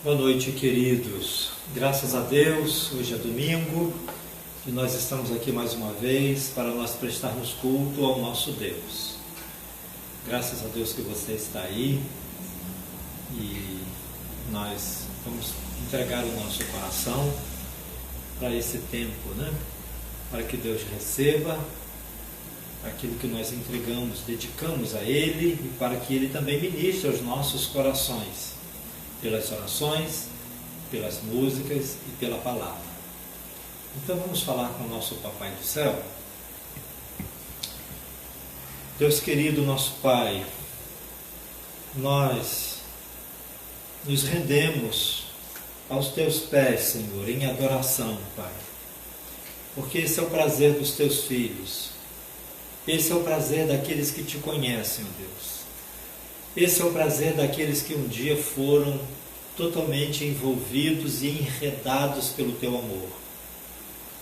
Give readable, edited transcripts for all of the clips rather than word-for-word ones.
Boa noite, queridos. Graças a Deus, hoje é domingo e nós estamos aqui mais uma vez para nós prestarmos culto ao nosso Deus. Graças a Deus que você está aí e nós vamos entregar o nosso coração para esse tempo, Para que Deus receba aquilo que nós entregamos, dedicamos a Ele e para que Ele também ministre aos nossos corações, pelas orações, pelas músicas e pela palavra. Então vamos falar com o nosso Papai do Céu. Deus querido, nosso Pai, nós nos rendemos aos Teus pés, Senhor, em adoração, Pai, porque esse é o prazer dos Teus filhos, esse é o prazer daqueles que Te conhecem, ó Deus. Esse é o prazer daqueles que um dia foram totalmente envolvidos e enredados pelo Teu amor.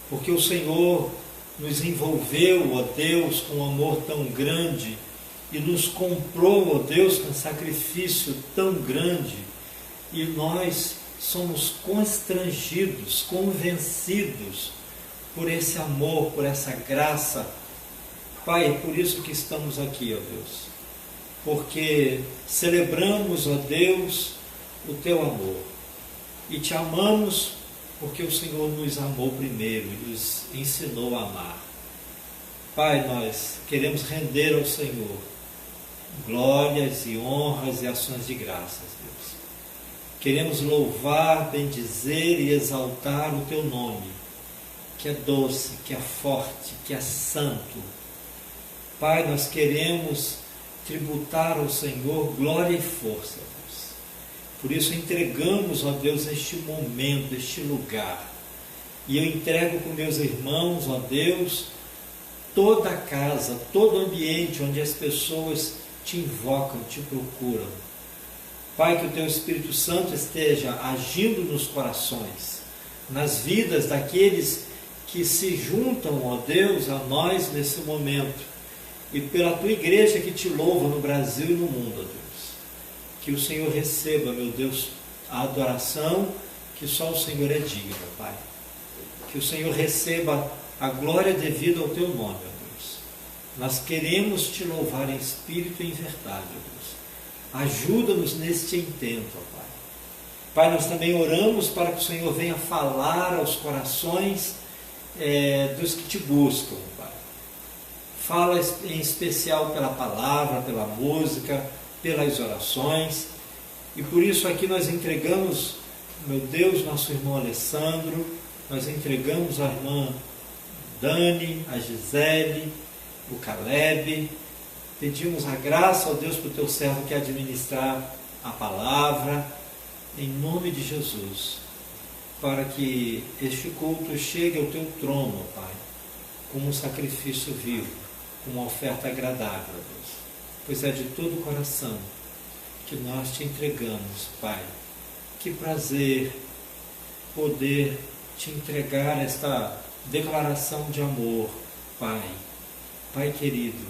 Porque o Senhor nos envolveu, ó Deus, com um amor tão grande e nos comprou, ó Deus, com um sacrifício tão grande. E nós somos constrangidos, convencidos por esse amor, por essa graça. Pai, é por isso que estamos aqui, ó Deus. Porque celebramos, ó Deus, o Teu amor. E Te amamos porque o Senhor nos amou primeiro e nos ensinou a amar. Pai, nós queremos render ao Senhor glórias e honras e ações de graças, Deus. Queremos louvar, bendizer e exaltar o Teu nome, que é doce, que é forte, que é santo. Pai, nós queremos tributar ao Senhor glória e força, Deus. Por isso entregamos, ó Deus, este momento, este lugar. E eu entrego com meus irmãos, ó Deus, toda a casa, todo o ambiente onde as pessoas Te invocam, Te procuram. Pai, que o Teu Espírito Santo esteja agindo nos corações, nas vidas daqueles que se juntam, ó Deus, a nós nesse momento. E pela Tua igreja que Te louva no Brasil e no mundo, ó Deus. Que o Senhor receba, meu Deus, a adoração que só o Senhor é digno, Pai. Que o Senhor receba a glória devida ao Teu nome, ó Deus. Nós queremos Te louvar em espírito e em verdade, ó Deus. Ajuda-nos neste intento, ó Pai. Pai, nós também oramos para que o Senhor venha falar aos corações dos que Te buscam, Pai. Fala em especial pela palavra, pela música, pelas orações. E por isso aqui nós entregamos, meu Deus, nosso irmão Alessandro, nós entregamos a irmã Dani, a Gisele, o Caleb. Pedimos a graça, ó Deus, para o Teu servo que administrar a palavra, em nome de Jesus, para que este culto chegue ao Teu trono, ó Pai, como um sacrifício vivo, como uma oferta agradável, ó Deus. Pois é de todo o coração que nós Te entregamos, Pai. Que prazer poder Te entregar esta declaração de amor, Pai. Pai querido,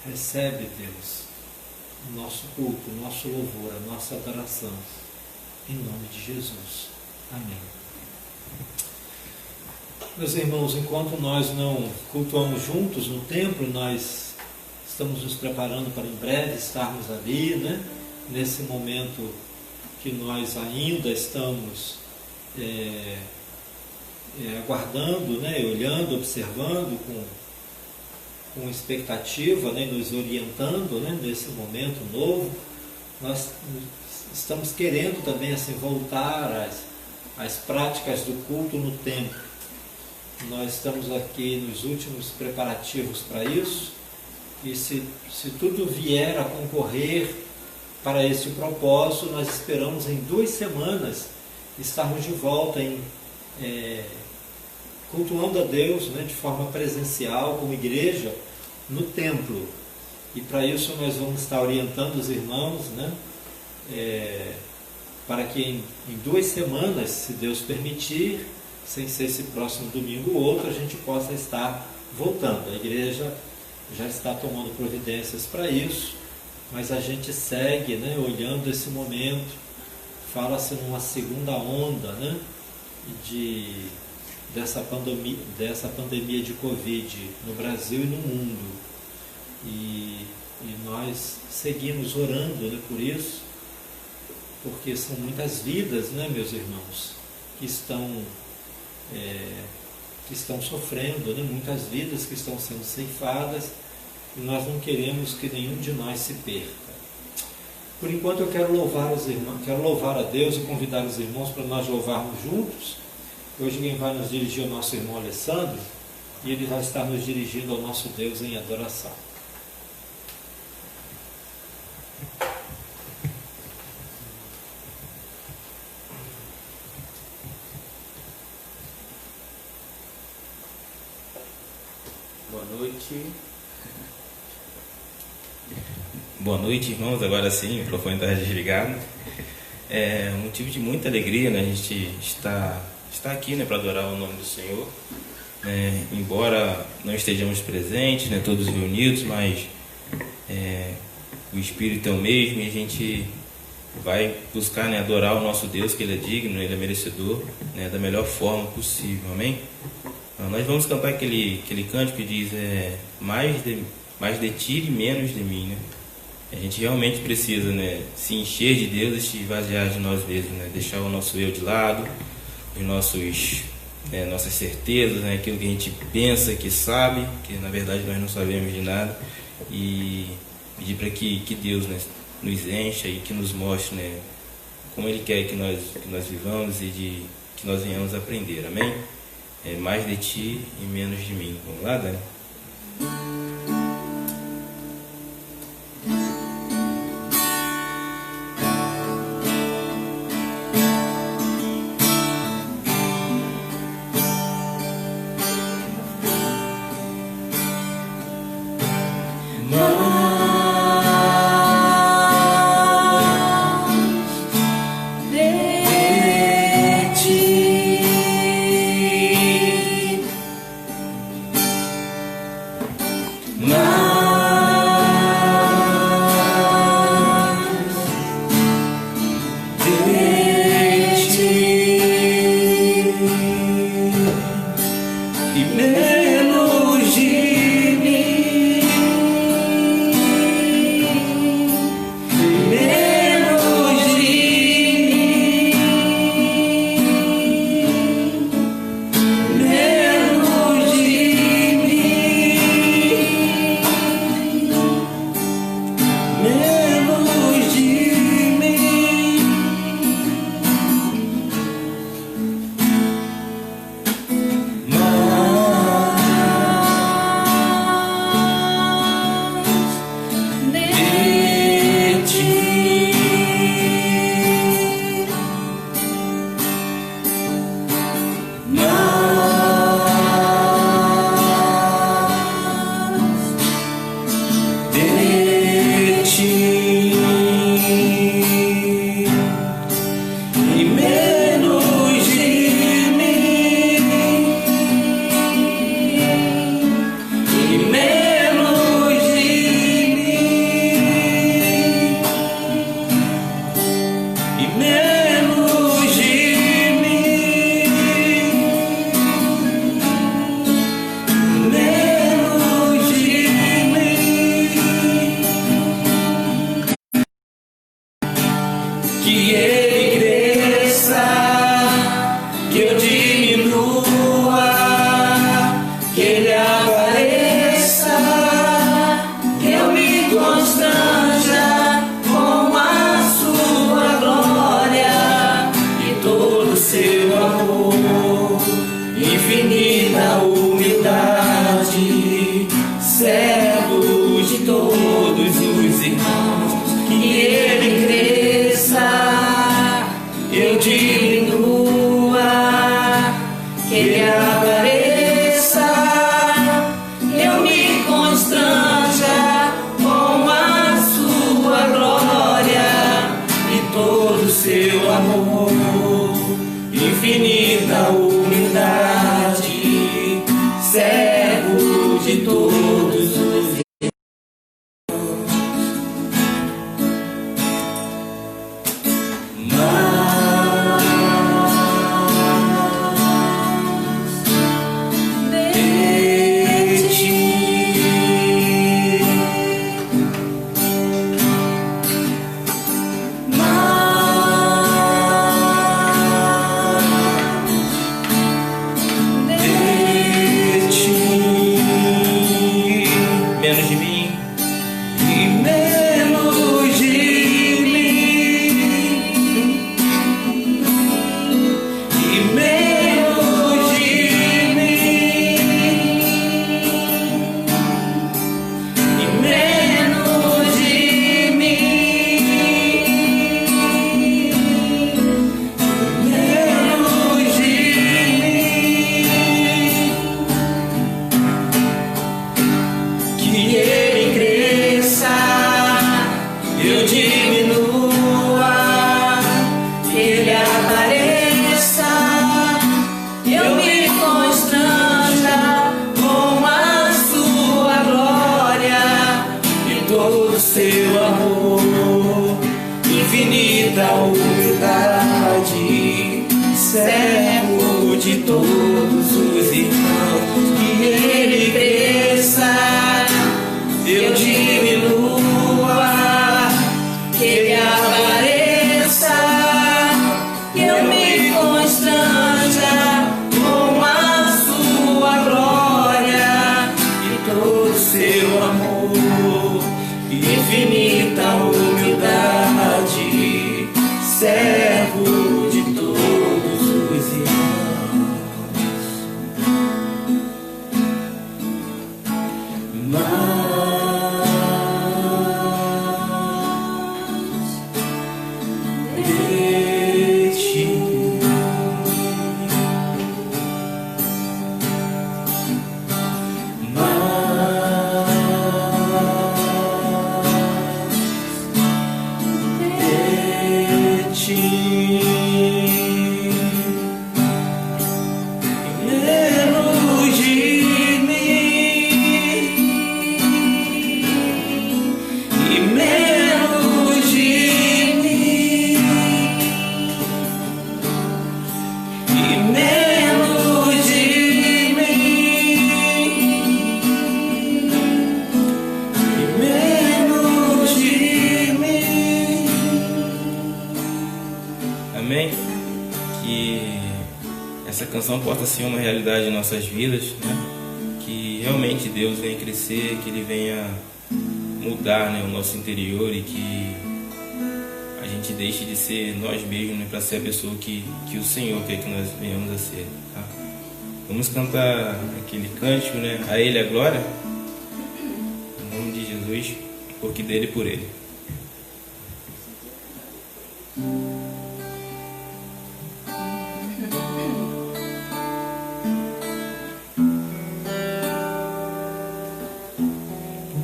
recebe, Deus, o nosso culto, o nosso louvor, a nossa adoração, em nome de Jesus. Amém. Meus irmãos, enquanto nós não cultuamos juntos no templo, nós estamos nos preparando para em breve estarmos ali, nesse momento que nós ainda estamos aguardando, olhando, observando com expectativa, nos orientando, nesse momento novo. Nós estamos querendo também assim, voltar às práticas do culto no templo. Nós estamos aqui nos últimos preparativos para isso, e se tudo vier a concorrer para esse propósito, nós esperamos em 2 semanas estarmos de volta cultuando a Deus, de forma presencial, como igreja, no templo. E para isso nós vamos estar orientando os irmãos, para que em 2 semanas, se Deus permitir, sem ser esse próximo domingo ou outro, a gente possa estar voltando. A igreja já está tomando providências para isso, mas a gente segue, né, olhando esse momento. Fala-se numa segunda onda, né, dessa pandemia de Covid no Brasil e no mundo. E nós seguimos orando, né, por isso, porque são muitas vidas, né, meus irmãos, que estão sofrendo, né, muitas vidas que estão sendo ceifadas, e nós não queremos que nenhum de nós se perca. Por enquanto eu quero louvar os irmãos, quero louvar a Deus e convidar os irmãos para nós louvarmos juntos. Hoje quem vai nos dirigir é o nosso irmão Alessandro, e ele vai estar nos dirigindo ao nosso Deus em adoração. Boa noite. Boa noite, irmãos. Agora sim, o microfone está desligado. É um motivo de muita alegria, né? A gente está aqui, né, para adorar o nome do Senhor. Embora não estejamos presentes, né, todos reunidos, mas o Espírito é o mesmo e a gente vai buscar, né, adorar o nosso Deus, que Ele é digno, Ele é merecedor, né, da melhor forma possível. Amém? Nós vamos cantar aquele cântico que diz mais de ti e menos de mim, né? A gente realmente precisa, né, se encher de Deus e se esvaziar de nós mesmos, né? Deixar o nosso eu de lado, os nossas certezas, né? Aquilo que a gente pensa que sabe, que na verdade nós não sabemos de nada, e pedir para que Deus, né, nos encha e que nos mostre, né, como Ele quer que nós vivamos e que nós venhamos aprender. Amém? Mais de ti e menos de mim. Vamos lá, Dani? seu amor, infinita humildade, servo de todos os irmãos. Que ele cresça, eu diminua, que ele apareça, que eu me constranja com a sua glória e todo seu amor, infinita humildade, servo de todos os irmãos. Amém? Que essa canção possa ser uma realidade em nossas vidas, né? Que realmente Deus venha crescer, que Ele venha mudar, né, o nosso interior e que a gente deixe de ser nós mesmos, né, para ser a pessoa que o Senhor quer que nós venhamos a ser. Tá? Vamos cantar aquele cântico, né? A Ele a glória, em nome de Jesus, porque dele e por Ele.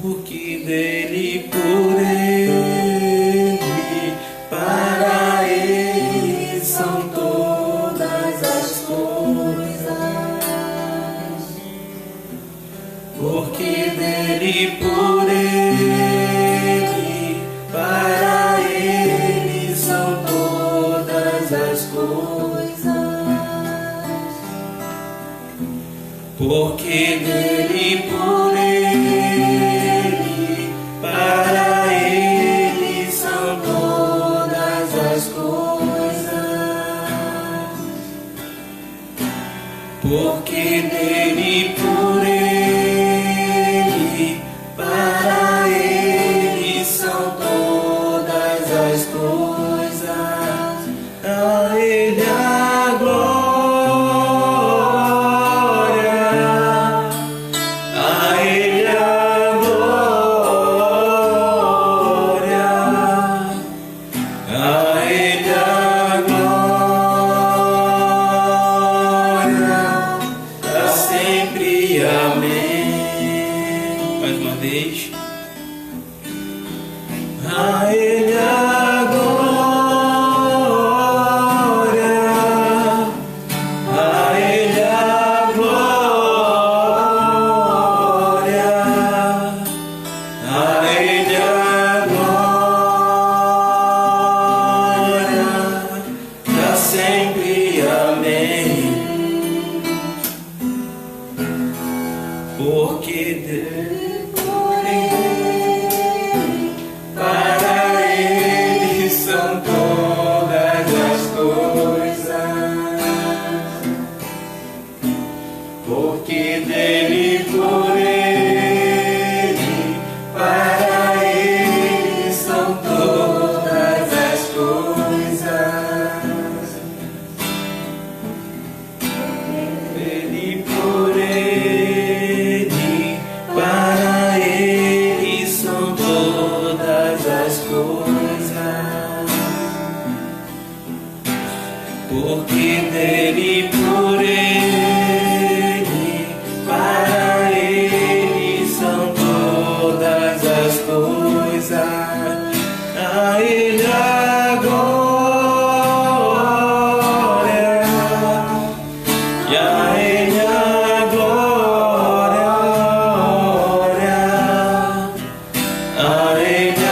Porque dele, por ele, para ele são todas as coisas. Porque dele, por ele, para ele são todas as coisas. Porque dele, por ele, para ele são todas as coisas. Porque dele, por ele, para ele são todas as coisas. A ele a glória, a ele a glória, a ele a glória, pra sempre. Amém. Mais uma vez. A ele a glória, a ele a glória, a ele a glória, pra sempre. Amém. Porque dele, para ele são todas as coisas. Porque dele, por ele, para ele são todas as coisas. Dele, por ele, para ele são todas as coisas. Porque dele, por ele, para ele são todas as coisas. A ele a glória, e a ele a glória, a ele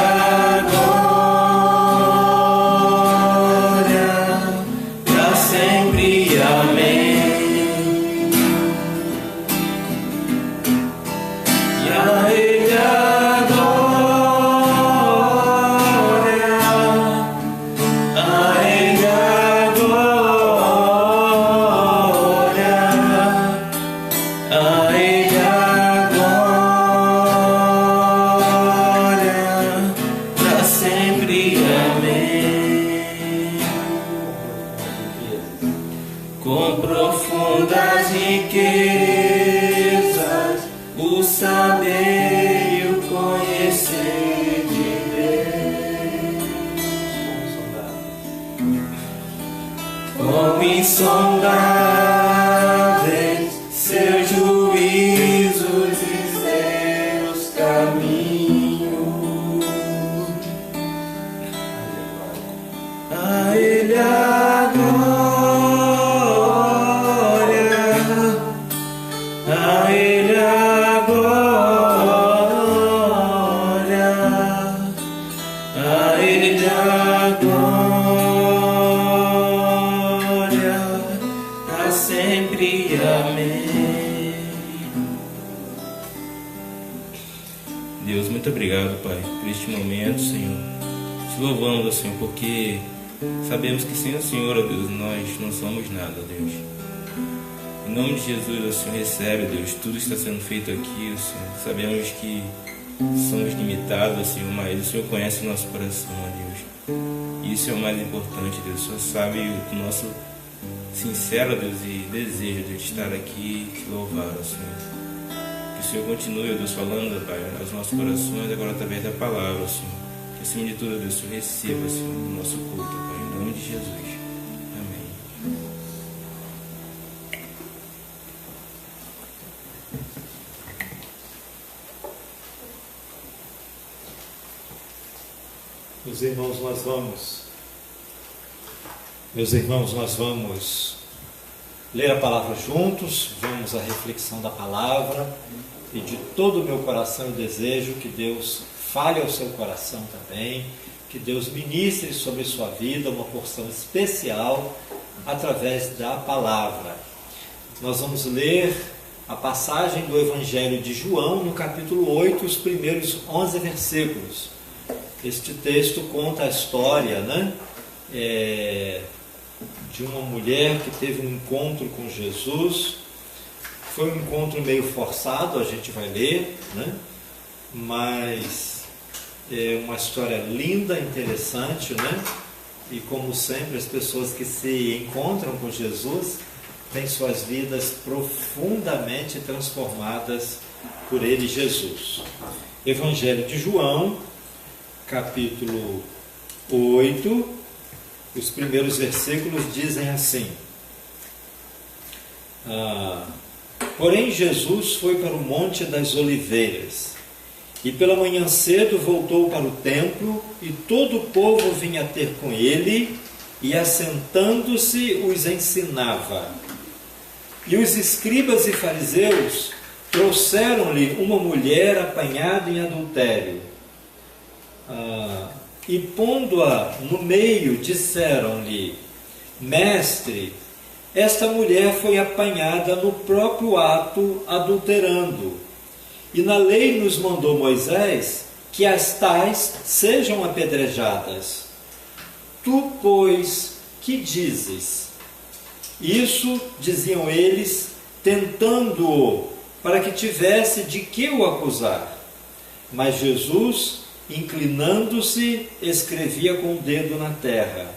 insondáveis, seus juízos e seus caminhos. A Ele a glória, a Ele a glória, a Ele a glória, a sempre. Amém. Deus, muito obrigado, Pai, por este momento, Senhor. Te louvamos, Senhor, porque sabemos que sem o Senhor, ó Deus, nós não somos nada, Deus. Em nome de Jesus, ó Senhor, recebe, Deus, tudo está sendo feito aqui, ó Senhor. Sabemos que somos limitados, ó Senhor, mas o Senhor conhece o nosso coração, ó Deus. Isso é o mais importante, Deus. O Senhor sabe o nosso sincero, Deus, e desejo de estar aqui e te louvar, ó Senhor. Que o Senhor continue, ó Deus, falando, Pai, aos nossos corações, agora através da palavra, ó Senhor. Que acima de tudo, Deus, o Senhor receba, Senhor, o nosso culto, Pai, em nome de Jesus. Amém. Meus irmãos, nós vamos ler a palavra juntos, vamos à reflexão da palavra, e de todo o meu coração eu desejo que Deus fale ao seu coração também, que Deus ministre sobre sua vida uma porção especial através da palavra. Nós vamos ler a passagem do Evangelho de João, no capítulo 8, os primeiros 11 versículos. Este texto conta a história, de uma mulher que teve um encontro com Jesus. Foi um encontro meio forçado, a gente vai ler, mas é uma história linda, interessante, E como sempre, as pessoas que se encontram com Jesus têm suas vidas profundamente transformadas por Ele, Jesus. Evangelho de João, capítulo 8, os primeiros versículos dizem assim: porém Jesus foi para o Monte das Oliveiras, e pela manhã cedo voltou para o templo, e todo o povo vinha ter com ele, e assentando-se os ensinava. E os escribas e fariseus trouxeram-lhe uma mulher apanhada em adultério. E pondo-a no meio, disseram-lhe: Mestre, esta mulher foi apanhada no próprio ato, adulterando. E na lei nos mandou Moisés que as tais sejam apedrejadas. Tu, pois, que dizes? Isso diziam eles, tentando-o, para que tivesse de que o acusar. Mas Jesus, inclinando-se, escrevia com o dedo na terra.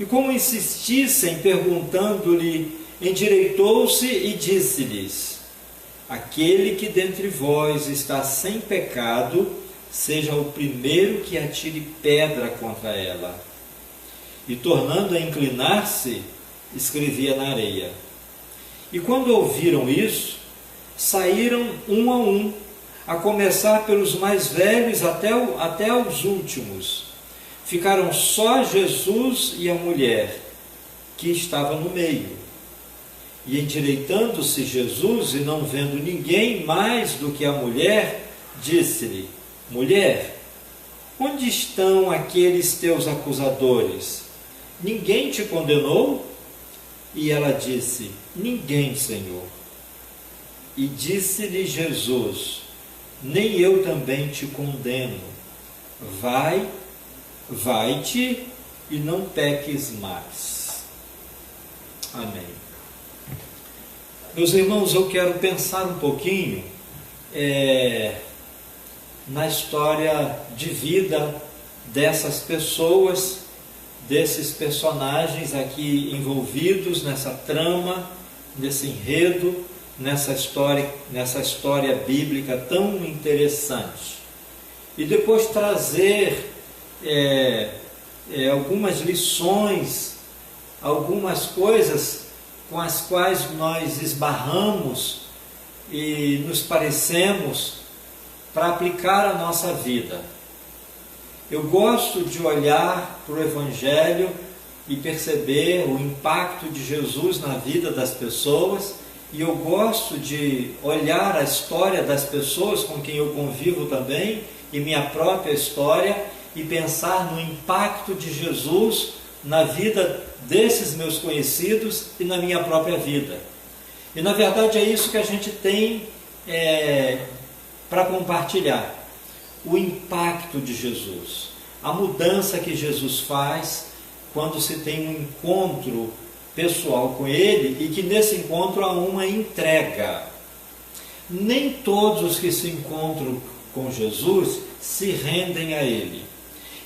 E como insistissem, perguntando-lhe, endireitou-se e disse-lhes: aquele que dentre vós está sem pecado, seja o primeiro que atire pedra contra ela. E tornando a inclinar-se, escrevia na areia. E quando ouviram isso, saíram um a um, a começar pelos mais velhos até os últimos. Ficaram só Jesus e a mulher, que estava no meio. E endireitando-se Jesus, e não vendo ninguém mais do que a mulher, disse-lhe: mulher, onde estão aqueles teus acusadores? Ninguém te condenou? E ela disse: ninguém, Senhor. E disse-lhe Jesus: nem eu também te condeno. Vai-te e não peques mais. Amém. Meus irmãos, eu quero pensar um pouquinho na história de vida dessas pessoas, desses personagens aqui envolvidos nessa trama, nesse enredo, nessa história bíblica tão interessante. E depois trazer algumas lições algumas coisas com as quais nós esbarramos e nos parecemos para aplicar a nossa vida. Eu gosto de olhar para o Evangelho e perceber o impacto de Jesus na vida das pessoas, e eu gosto de olhar a história das pessoas com quem eu convivo também, e minha própria história, e pensar no impacto de Jesus na vida desses meus conhecidos e na minha própria vida. E na verdade é isso que a gente tem para compartilhar. O impacto de Jesus, a mudança que Jesus faz quando se tem um encontro pessoal com Ele, e que nesse encontro há uma entrega. Nem todos os que se encontram com Jesus se rendem a Ele.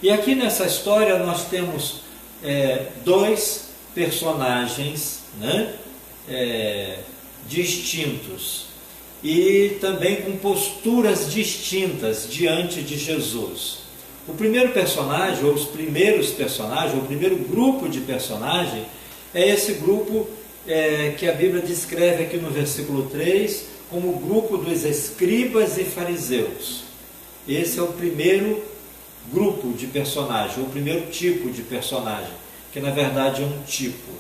E aqui nessa história nós temos dois personagens, né, distintos, e também com posturas distintas diante de Jesus. O primeiro personagem, ou os primeiros personagens, ou o primeiro grupo de personagens, é esse grupo que a Bíblia descreve aqui no versículo 3 como o grupo dos escribas e fariseus. Esse é o primeiro grupo de personagem, o primeiro tipo de personagem, que na verdade é um tipo.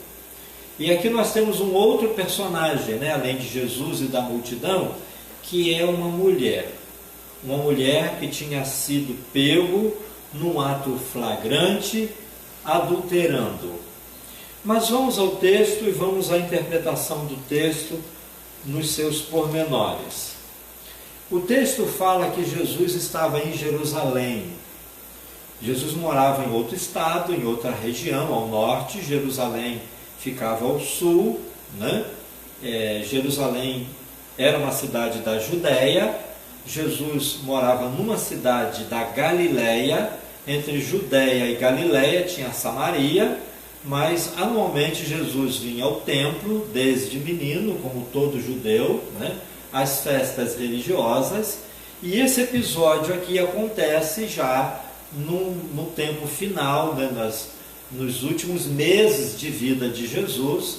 E aqui nós temos um outro personagem, né, além de Jesus e da multidão, que é uma mulher que tinha sido pego num ato flagrante, adulterando. Mas vamos ao texto e vamos à interpretação do texto nos seus pormenores. O texto fala que Jesus estava em Jerusalém. Jesus morava em outro estado, em outra região, ao norte. Jerusalém ficava ao sul, né? Jerusalém era uma cidade da Judéia. Jesus morava numa cidade da Galileia. Entre Judéia e Galileia tinha Samaria, mas anualmente Jesus vinha ao templo, desde menino, como todo judeu, né? As festas religiosas. E esse episódio aqui acontece já no tempo final, né? Nos últimos meses de vida de Jesus.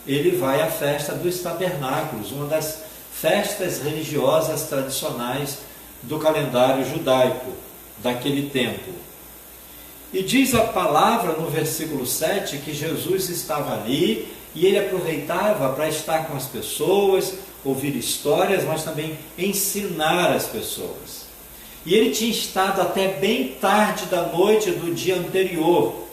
Ele vai à festa dos tabernáculos, uma das festas religiosas tradicionais do calendário judaico daquele tempo. E diz a palavra no versículo 7 que Jesus estava ali e ele aproveitava para estar com as pessoas, ouvir histórias, mas também ensinar as pessoas. E ele tinha estado até bem tarde da noite do dia anterior.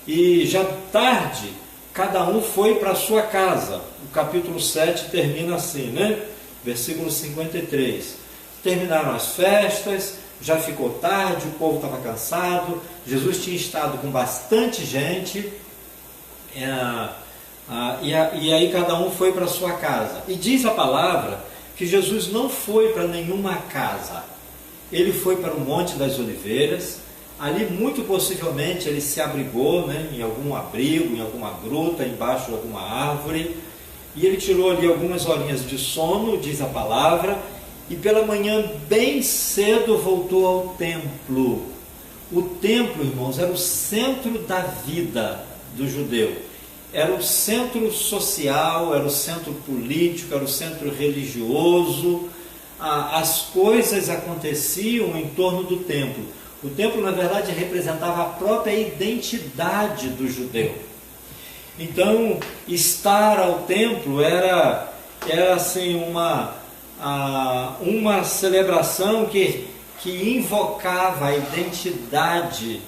E já tarde, cada um foi para a sua casa. O capítulo 7 termina assim, né? Versículo 53. Terminaram as festas, já ficou tarde, o povo estava cansado, Jesus tinha estado com bastante gente, e aí cada um foi para a sua casa. E diz a palavra que Jesus não foi para nenhuma casa, ele foi para o Monte das Oliveiras. Ali muito possivelmente ele se abrigou, né, em algum abrigo, em alguma gruta, embaixo de alguma árvore, e ele tirou ali algumas horinhas de sono, diz a palavra, e pela manhã bem cedo voltou ao templo. O templo, irmãos, era o centro da vida do judeu. Era o centro social, era o centro político, era o centro religioso. As coisas aconteciam em torno do templo. O templo, na verdade, representava a própria identidade do judeu. Então, estar ao templo era assim, uma celebração que invocava a identidade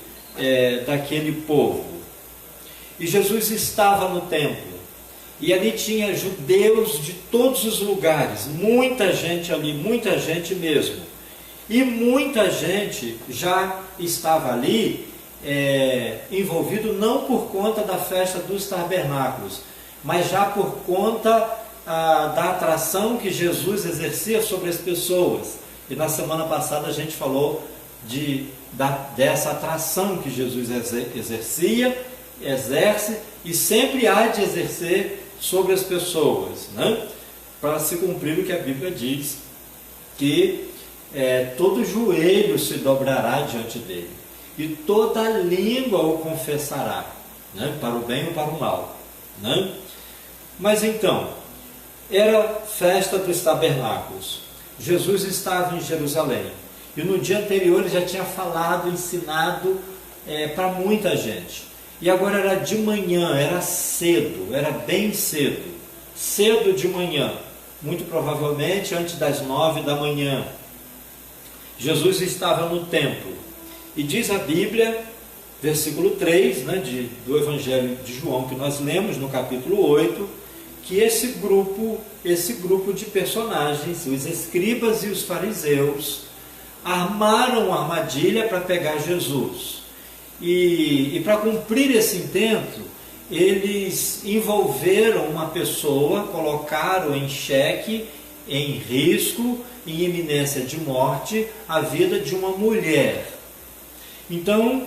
daquele povo. E Jesus estava no templo. E ali tinha judeus de todos os lugares. Muita gente ali, muita gente mesmo. E muita gente já estava ali envolvido não por conta da festa dos tabernáculos, mas já por conta da atração que Jesus exercia sobre as pessoas. E na semana passada a gente falou dessa atração que Jesus exerce e sempre há de exercer sobre as pessoas, né? Para se cumprir o que a Bíblia diz, que todo joelho se dobrará diante dele e toda língua o confessará, né? Para o bem ou para o mal, né? Mas então, era festa dos tabernáculos. Jesus estava em Jerusalém. E no dia anterior ele já tinha falado, ensinado para muita gente. E agora era de manhã, era cedo, era bem cedo. Cedo de manhã, muito provavelmente antes das 9 da manhã. Jesus estava no templo. E diz a Bíblia, versículo 3, né, do Evangelho de João, que nós lemos no capítulo 8, que esse grupo de personagens, os escribas e os fariseus, armaram uma armadilha para pegar Jesus. E para cumprir esse intento, eles envolveram uma pessoa, colocaram em xeque, em risco, em iminência de morte, a vida de uma mulher. Então,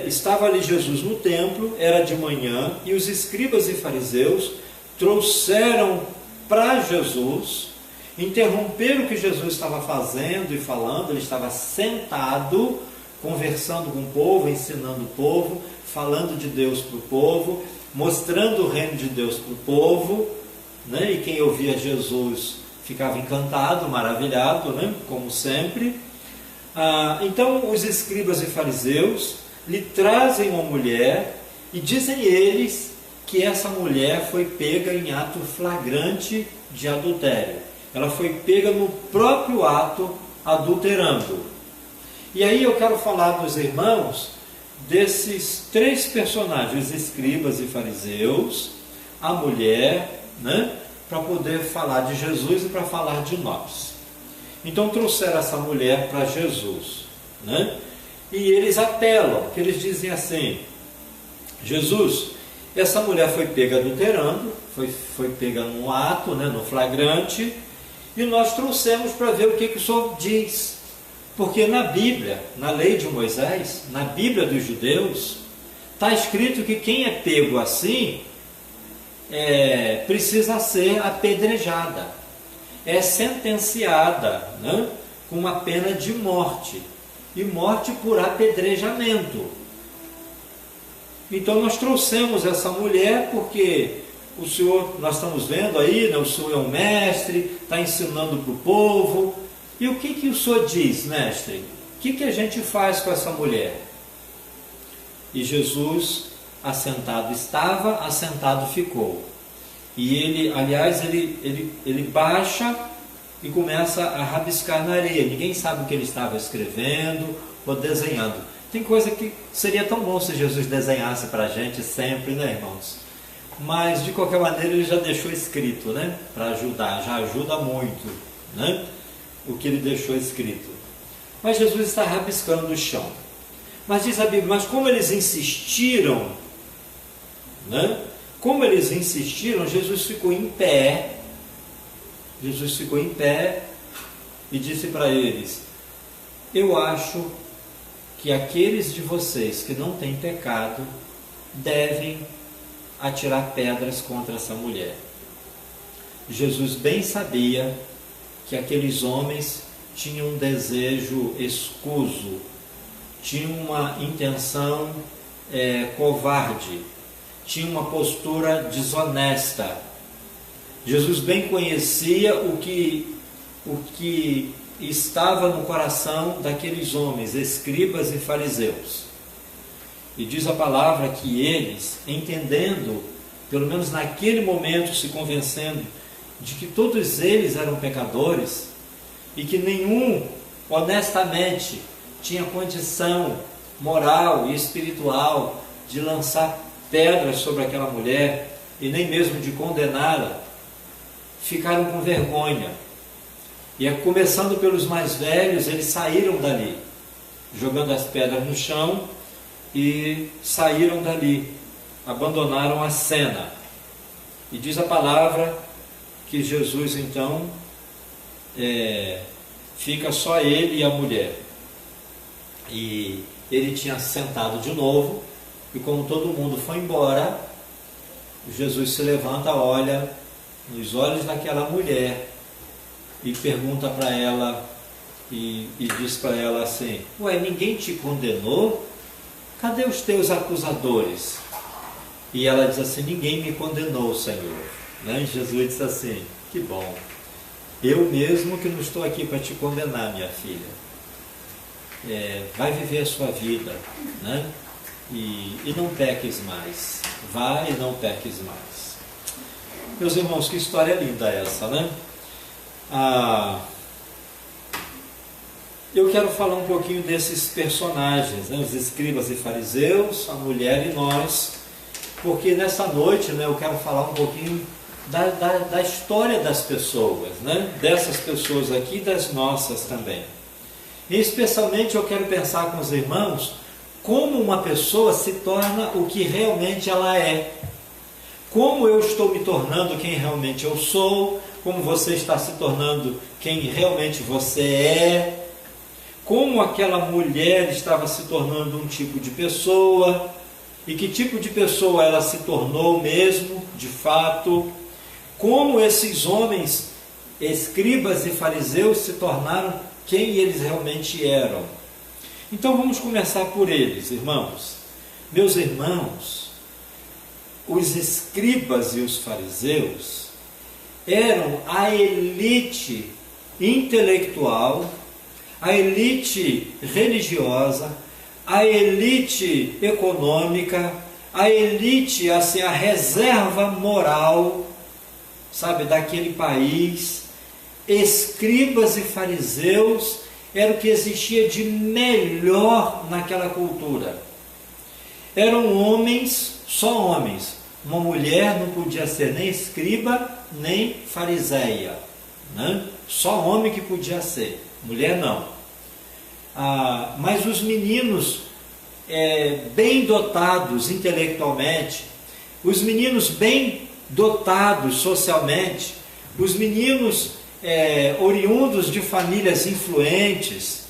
estava ali Jesus no templo, era de manhã, e os escribas e fariseus trouxeram para Jesus, interromperam o que Jesus estava fazendo e falando. Ele estava sentado, conversando com o povo, ensinando o povo, falando de Deus para o povo, mostrando o reino de Deus para o povo, né? E quem ouvia Jesus ficava encantado, maravilhado, né? Como sempre. Então os escribas e fariseus lhe trazem uma mulher e dizem eles que essa mulher foi pega em ato flagrante de adultério. Ela foi pega no próprio ato adulterando. E aí eu quero falar dos irmãos desses três personagens, os escribas e fariseus, a mulher, né, para poder falar de Jesus e para falar de nós. Então trouxeram essa mulher para Jesus, né? E eles apelam, que eles dizem assim: Jesus, essa mulher foi pega adulterando, foi pega no ato, né, no flagrante, e nós trouxemos para ver o que o Senhor diz. Porque na Bíblia, na lei de Moisés, na Bíblia dos judeus, está escrito que quem é pego assim precisa ser apedrejada, é sentenciada, né, com uma pena de morte, e morte por apedrejamento. Então nós trouxemos essa mulher porque o Senhor, nós estamos vendo aí, né, o Senhor é um mestre, está ensinando para o povo. E o que o Senhor diz, mestre? O que a gente faz com essa mulher? E Jesus assentado estava, assentado ficou. E ele, aliás, ele baixa e começa a rabiscar na areia. Ninguém sabe o que ele estava escrevendo ou desenhando. Tem coisa que seria tão bom se Jesus desenhasse para a gente sempre, né, irmãos? Mas, de qualquer maneira, ele já deixou escrito, né? Para ajudar, já ajuda muito, né? O que ele deixou escrito. Mas Jesus está rabiscando no chão. Mas diz a Bíblia, mas como eles insistiram, né? Como eles insistiram, Jesus ficou em pé. Jesus ficou em pé e disse para eles: eu acho que aqueles de vocês que não têm pecado devem atirar pedras contra essa mulher. Jesus bem sabia que aqueles homens tinham um desejo escuso, tinham uma intenção covarde, tinham uma postura desonesta. Jesus bem conhecia o que estava no coração daqueles homens, escribas e fariseus. E diz a palavra que eles, entendendo, pelo menos naquele momento, se convencendo de que todos eles eram pecadores e que nenhum honestamente tinha condição moral e espiritual de lançar pedras sobre aquela mulher e nem mesmo de condená-la, ficaram com vergonha. E começando pelos mais velhos, eles saíram dali, jogando as pedras no chão, e saíram dali, abandonaram a cena. E diz a palavra que Jesus então fica só ele e a mulher. E ele tinha sentado de novo, e como todo mundo foi embora, Jesus se levanta, olha nos olhos daquela mulher e pergunta para ela e diz para ela assim: ué, ninguém te condenou? cadê os teus acusadores? E ela diz assim, ninguém me condenou, Senhor. Né? E Jesus disse assim, que bom, eu mesmo que não estou aqui para te condenar, minha filha. Vai viver a sua vida, né? E não peques mais. Vai e não peques mais. Meus irmãos, que história linda essa, né? Eu quero falar um pouquinho desses personagens, né? Os escribas e fariseus, a mulher e nós, porque nessa noite, né, eu quero falar um pouquinho da história das pessoas, né? Dessas pessoas aqui e das nossas também. E especialmente eu quero pensar com os irmãos como uma pessoa se torna o que realmente ela é. Como eu estou me tornando quem realmente eu sou, como você está se tornando quem realmente você é, como aquela mulher estava se tornando um tipo de pessoa, e que tipo de pessoa ela se tornou mesmo, de fato, como esses homens, escribas e fariseus, se tornaram quem eles realmente eram. Então vamos começar por eles, irmãos. Meus irmãos, os escribas e os fariseus eram a elite intelectual, a elite religiosa, a elite econômica, a elite, assim, a reserva moral, sabe, daquele país. Escribas e fariseus era o que existia de melhor naquela cultura. Eram homens, só homens. Uma mulher não podia ser nem escriba, nem fariseia, né? Só homem que podia ser, mulher não. Mas os meninos bem dotados intelectualmente, os meninos bem dotados socialmente, os meninos oriundos de famílias influentes,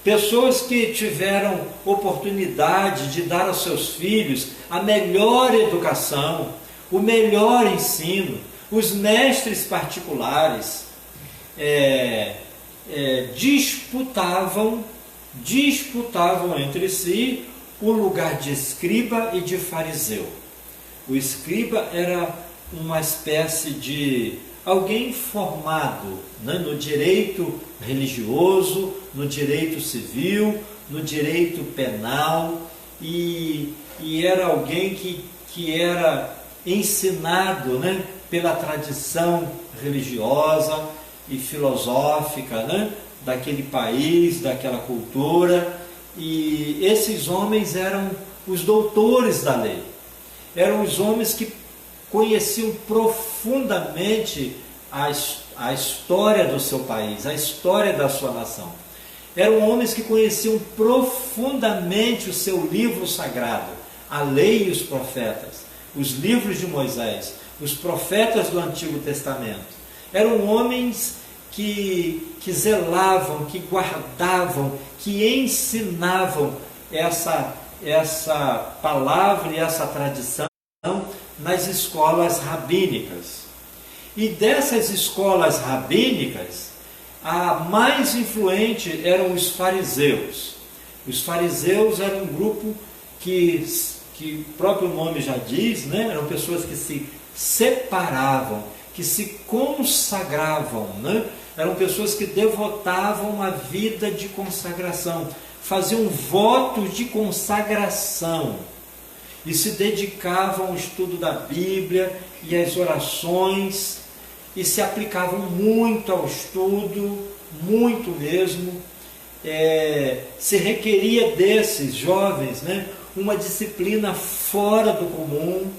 pessoas que tiveram oportunidade de dar aos seus filhos a melhor educação, o melhor ensino, os mestres particulares, disputavam entre si o lugar de escriba e de fariseu. O escriba era uma espécie de alguém formado, né, no direito religioso, no direito civil, no direito penal, e era alguém que era ensinado, né, pela tradição religiosa e filosófica, né, daquele país, daquela cultura. E esses homens eram os doutores da lei, eram os homens que conheciam profundamente a história do seu país, a história da sua nação. Eram homens que conheciam profundamente o seu livro sagrado, a lei e os profetas, os livros de Moisés, os profetas do Antigo Testamento. Eram homens que zelavam, que guardavam, que ensinavam essa palavra e essa tradição nas escolas rabínicas. E dessas escolas rabínicas, a mais influente eram os fariseus. Os fariseus eram um grupo que o próprio nome já diz, né? Eram pessoas que se separavam, que se consagravam, né? Eram pessoas que devotavam uma vida de consagração, faziam votos de consagração e se dedicavam ao estudo da Bíblia e às orações, e se aplicavam muito ao estudo, muito mesmo. Se requeria desses jovens, né, uma disciplina fora do comum.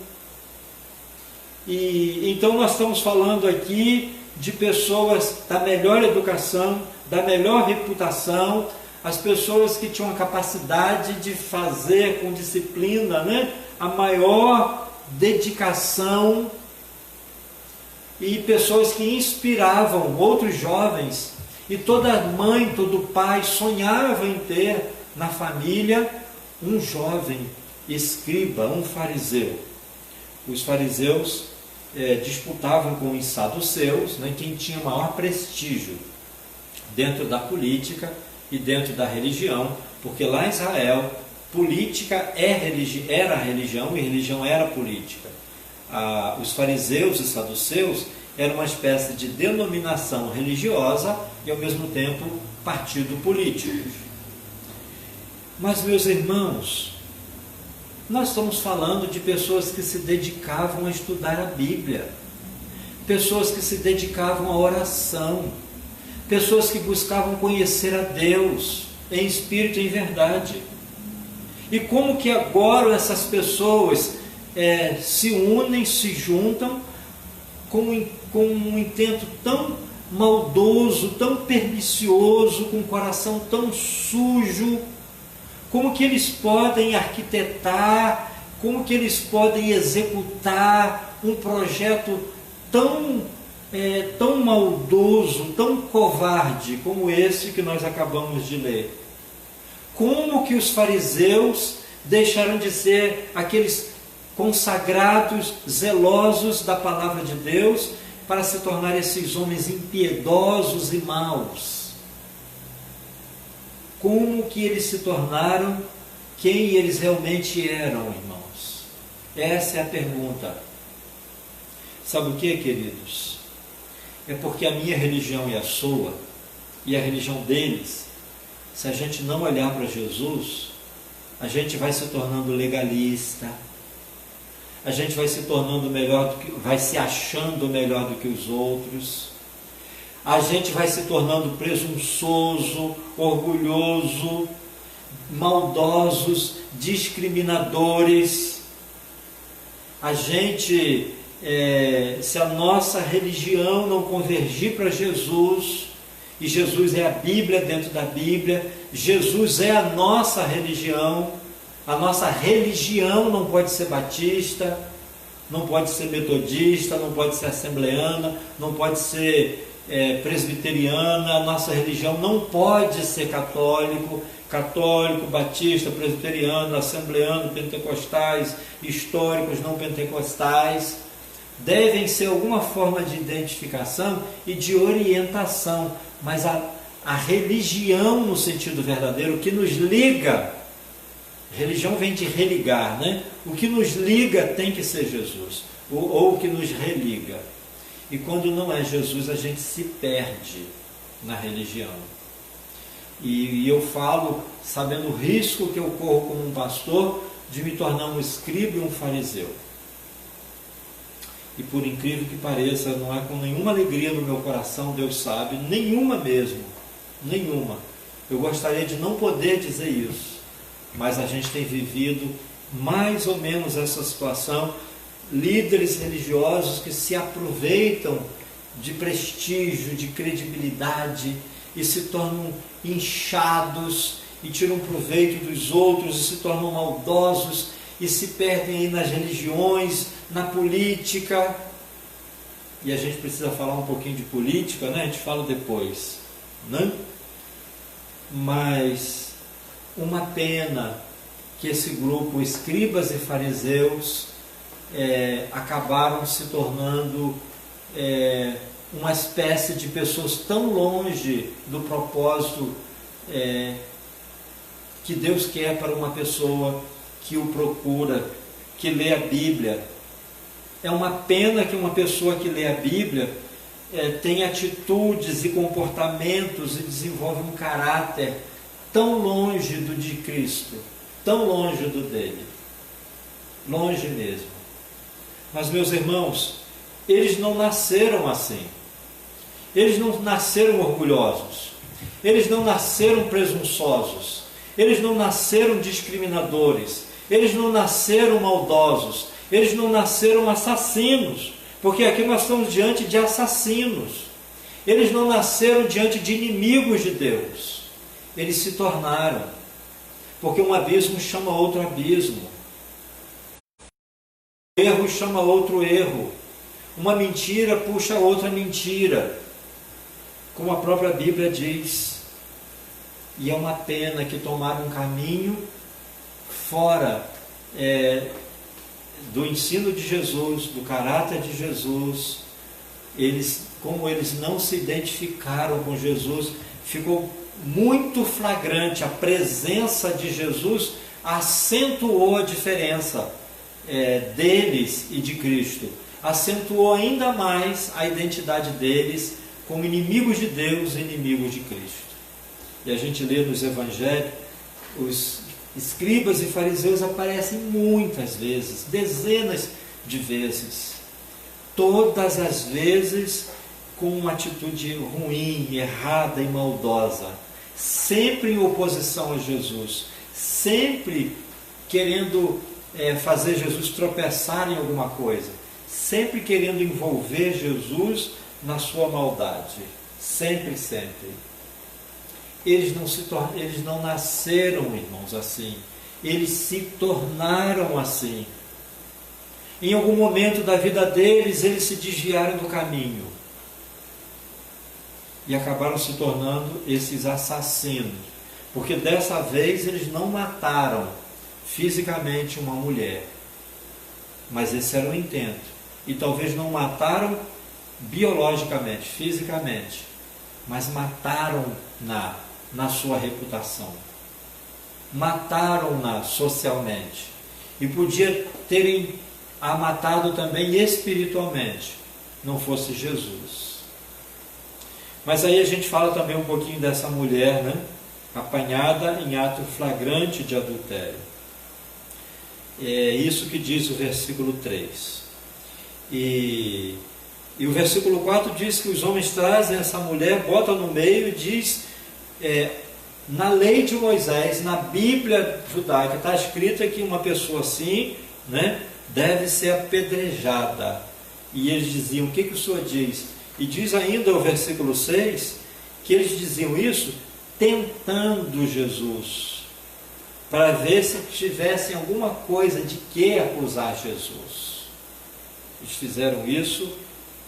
E então nós estamos falando aqui de pessoas da melhor educação, da melhor reputação, as pessoas que tinham a capacidade de fazer com disciplina, né, a maior dedicação, e pessoas que inspiravam outros jovens, e toda mãe, todo pai sonhava em ter na família um jovem escriba, um fariseu. Os fariseus disputavam com os saduceus, né, quem tinha maior prestígio dentro da política e dentro da religião, porque lá em Israel política era religião e religião era política. Os fariseus e saduceus eram uma espécie de denominação religiosa e ao mesmo tempo partido político. Mas, meus irmãos, nós estamos falando de pessoas que se dedicavam a estudar a Bíblia, pessoas que se dedicavam à oração, pessoas que buscavam conhecer a Deus em espírito e em verdade. E como que agora essas pessoas se unem, se juntam com um intento tão maldoso, tão pernicioso, com um coração tão sujo? Como que eles podem arquitetar, como que eles podem executar um projeto tão maldoso, tão covarde como esse que nós acabamos de ler? Como que os fariseus deixaram de ser aqueles consagrados, zelosos da palavra de Deus, para se tornar esses homens impiedosos e maus? Como que eles se tornaram quem eles realmente eram, irmãos? Essa é a pergunta. Sabe o que, queridos? É porque a minha religião e a sua, e a religião deles, se a gente não olhar para Jesus, a gente vai se tornando legalista, a gente vai se tornando vai se achando melhor do que os outros, a gente vai se tornando presunçoso, orgulhoso, maldosos, discriminadores. A gente, se a nossa religião não convergir para Jesus, e Jesus é a Bíblia dentro da Bíblia, Jesus é a nossa religião não pode ser batista, não pode ser metodista, não pode ser assembleana, não pode ser presbiteriana, a nossa religião não pode ser católico, batista, presbiteriano, assembleano, pentecostais, históricos, não pentecostais. Devem ser alguma forma de identificação e de orientação, mas a religião no sentido verdadeiro, o que nos liga, religião vem de religar, né? O que nos liga tem que ser Jesus, ou o que nos religa. E quando não é Jesus, a gente se perde na religião. E eu falo, sabendo o risco que eu corro como um pastor, de me tornar um escriba e um fariseu. E por incrível que pareça, não é com nenhuma alegria no meu coração, Deus sabe, nenhuma mesmo, nenhuma. Eu gostaria de não poder dizer isso, mas a gente tem vivido mais ou menos essa situação, líderes religiosos que se aproveitam de prestígio, de credibilidade e se tornam inchados e tiram proveito dos outros e se tornam maldosos e se perdem aí nas religiões, na política. E a gente precisa falar um pouquinho de política, né? A gente fala depois, né? Mas uma pena que esse grupo, escribas e fariseus, acabaram se tornando uma espécie de pessoas tão longe do propósito que Deus quer para uma pessoa que o procura, que lê a Bíblia. É uma pena que uma pessoa que lê a Bíblia tenha atitudes e comportamentos e desenvolve um caráter tão longe do de Cristo, tão longe do dele, longe mesmo. Mas, meus irmãos, eles não nasceram assim, eles não nasceram orgulhosos, eles não nasceram presunçosos, eles não nasceram discriminadores, eles não nasceram maldosos, eles não nasceram assassinos, porque aqui nós estamos diante de assassinos. Eles não nasceram diante de inimigos de Deus, eles se tornaram, porque um abismo chama outro abismo, um erro chama outro erro, uma mentira puxa outra mentira, como a própria Bíblia diz. E é uma pena que tomaram um caminho fora do ensino de Jesus, do caráter de Jesus. Como eles não se identificaram com Jesus, ficou muito flagrante, a presença de Jesus acentuou a diferença deles e de Cristo, acentuou ainda mais a identidade deles como inimigos de Deus e inimigos de Cristo. E a gente lê nos evangelhos, os escribas e fariseus aparecem muitas vezes, dezenas de vezes, todas as vezes com uma atitude ruim, errada e maldosa, sempre em oposição a Jesus, sempre querendo fazer Jesus tropeçar em alguma coisa, sempre querendo envolver Jesus na sua maldade, sempre, sempre. Eles não nasceram, irmãos, assim, eles se tornaram assim. Em algum momento da vida deles, eles se desviaram do caminho e acabaram se tornando esses assassinos, porque dessa vez eles não mataram fisicamente uma mulher, mas esse era o intento, e talvez não mataram biologicamente, fisicamente, mas mataram-na na sua reputação, mataram-na socialmente, e podia terem a matado também espiritualmente, não fosse Jesus. Mas aí a gente fala também um pouquinho dessa mulher, né, apanhada em ato flagrante de adultério. É isso que diz o versículo 3. E o versículo 4 diz que os homens trazem essa mulher, botam no meio e diz, na lei de Moisés, na Bíblia judaica, está escrito que uma pessoa assim, né, deve ser apedrejada. E eles diziam, o que o Senhor diz? E diz ainda o versículo 6, que eles diziam isso tentando Jesus, para ver se tivessem alguma coisa de que acusar Jesus. Eles fizeram isso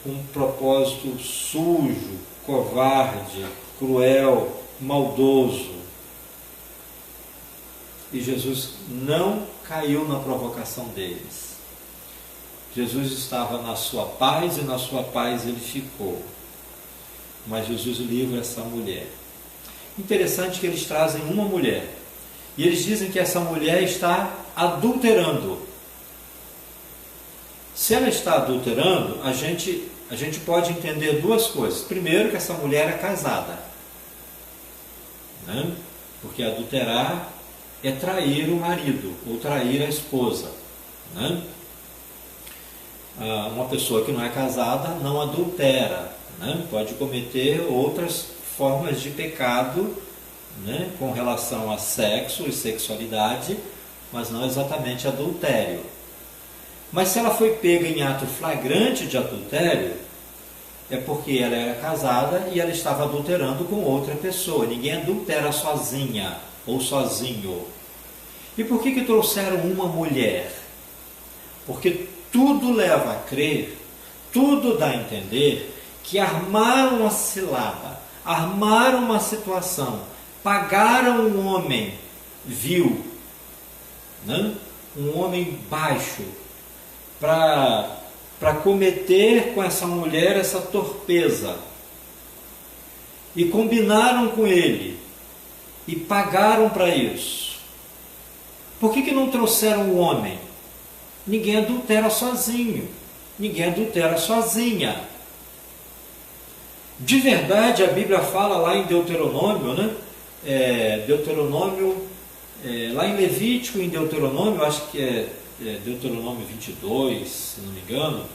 com um propósito sujo, covarde, cruel, maldoso. E Jesus não caiu na provocação deles. Jesus estava na sua paz e na sua paz ele ficou. Mas Jesus livra essa mulher. Interessante que eles trazem uma mulher. E eles dizem que essa mulher está adulterando. Se ela está adulterando, a gente pode entender duas coisas. Primeiro, que essa mulher é casada, né? Porque adulterar é trair o marido ou trair a esposa, né? Uma pessoa que não é casada não adultera, né? Pode cometer outras formas de pecado, né, com relação a sexo e sexualidade, mas não exatamente adultério. Mas se ela foi pega em ato flagrante de adultério, é porque ela era casada e ela estava adulterando com outra pessoa. Ninguém adultera sozinha ou sozinho. E por que trouxeram uma mulher? Porque tudo leva a crer, tudo dá a entender que armaram uma cilada, armaram uma situação, pagaram um homem vil, né? Um homem baixo, para cometer com essa mulher essa torpeza. E combinaram com ele, e pagaram para isso. Por que não trouxeram o homem? Ninguém adultera sozinho, ninguém adultera sozinha. De verdade, a Bíblia fala lá em Deuteronômio, né? Lá em Levítico, em Deuteronômio, acho que é Deuteronômio 22, se não me engano,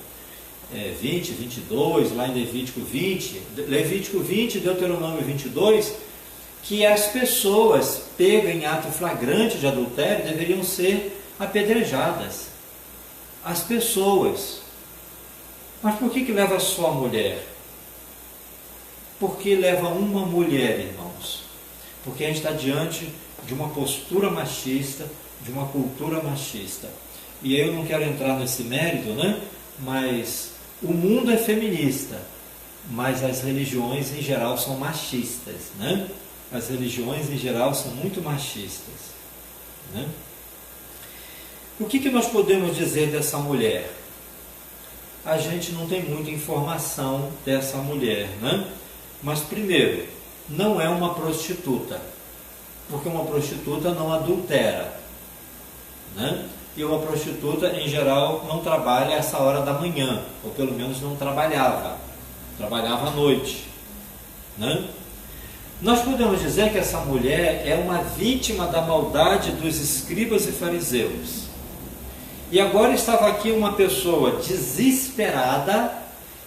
20, 22, lá em Levítico 20, Deuteronômio 22, que as pessoas pegas em ato flagrante de adultério deveriam ser apedrejadas. As pessoas. Mas por que leva só a mulher? Porque leva uma mulher, irmãos. Porque a gente está diante de uma postura machista, de uma cultura machista. E aí eu não quero entrar nesse mérito, né? Mas o mundo é feminista, mas as religiões em geral são machistas, né? As religiões em geral são muito machistas, né? O que nós podemos dizer dessa mulher? A gente não tem muita informação dessa mulher, né? Mas primeiro, não é uma prostituta, porque uma prostituta não adultera, né? E uma prostituta, em geral, não trabalha essa hora da manhã, ou pelo menos não trabalhava à noite, né? Nós podemos dizer que essa mulher é uma vítima da maldade dos escribas e fariseus. E agora estava aqui uma pessoa desesperada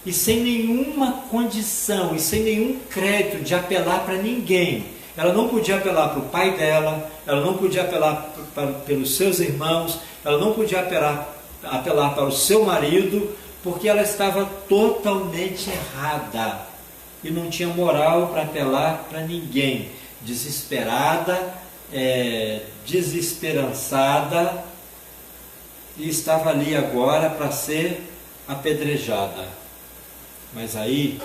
e sem nenhuma condição e sem nenhum crédito de apelar para ninguém. Ela não podia apelar para o pai dela, ela não podia apelar pelos seus irmãos, ela não podia apelar para o seu marido, porque ela estava totalmente errada e não tinha moral para apelar para ninguém. Desesperada, desesperançada, e estava ali agora para ser apedrejada. Mas aí,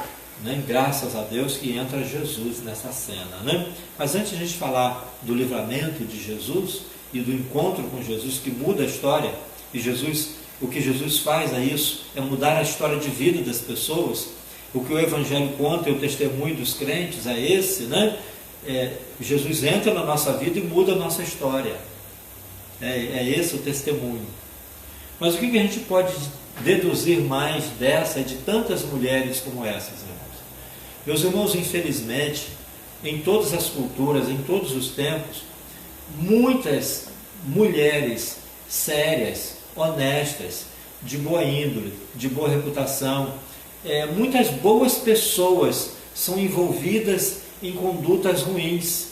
né, graças a Deus que entra Jesus nessa cena, né? Mas antes de a gente falar do livramento de Jesus e do encontro com Jesus que muda a história, e o que Jesus faz é isso, é mudar a história de vida das pessoas. O que o Evangelho conta e o testemunho dos crentes é esse, né? Jesus entra na nossa vida e muda a nossa história. É esse o testemunho. Mas o que a gente pode deduzir mais dessa e de tantas mulheres como essas, irmãos? Meus irmãos, infelizmente, em todas as culturas, em todos os tempos, muitas mulheres sérias, honestas, de boa índole, de boa reputação, muitas boas pessoas são envolvidas em condutas ruins.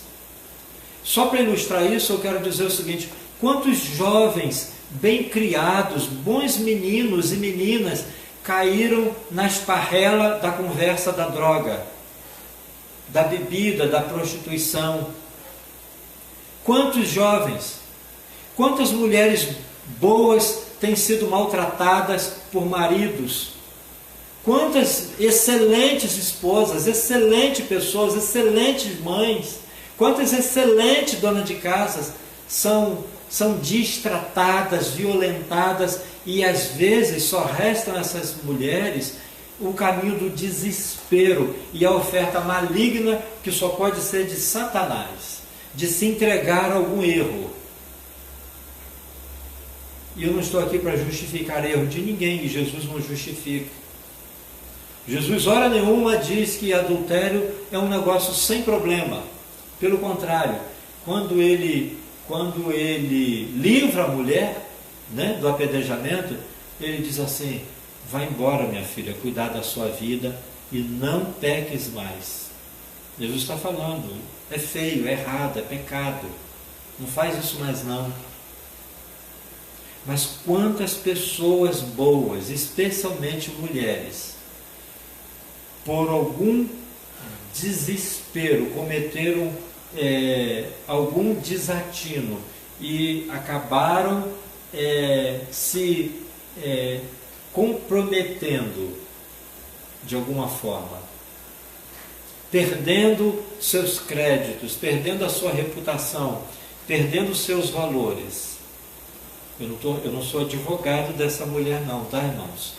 Só para ilustrar isso, eu quero dizer o seguinte: quantos jovens bem criados, bons meninos e meninas caíram na esparrela da conversa da droga, da bebida, da prostituição? Quantos jovens, quantas mulheres boas têm sido maltratadas por maridos? Quantas excelentes esposas, excelentes pessoas, excelentes mães, quantas excelentes donas de casas são destratadas, violentadas, e às vezes só restam a essas mulheres o caminho do desespero e a oferta maligna que só pode ser de Satanás, de se entregar a algum erro. E eu não estou aqui para justificar erro de ninguém, e Jesus não justifica. Jesus, hora nenhuma, diz que adultério é um negócio sem problema. Pelo contrário, quando ele livra a mulher, né, do apedrejamento, ele diz assim: vai embora, minha filha, cuidar da sua vida e não peques mais. Jesus está falando, é feio, é errado, é pecado, não faz isso mais não. Mas quantas pessoas boas, especialmente mulheres, por algum desespero, cometeram algum desatino e acabaram se comprometendo de alguma forma, perdendo seus créditos, perdendo a sua reputação, perdendo seus valores. Eu não sou advogado dessa mulher não, tá, irmãos?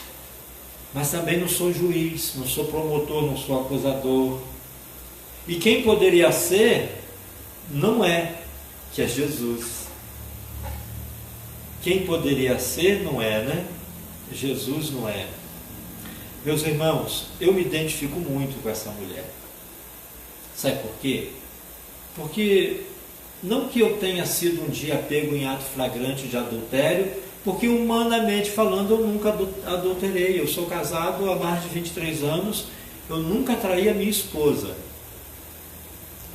Mas também não sou juiz, não sou promotor, não sou acusador. E quem poderia ser, não é, que é Jesus. Quem poderia ser, não é, né? Jesus não é. Meus irmãos, eu me identifico muito com essa mulher. Sabe por quê? Porque, não que eu tenha sido um dia pego em ato flagrante de adultério, porque humanamente falando eu nunca adulterei. Eu sou casado há mais de 23 anos, eu nunca traí a minha esposa.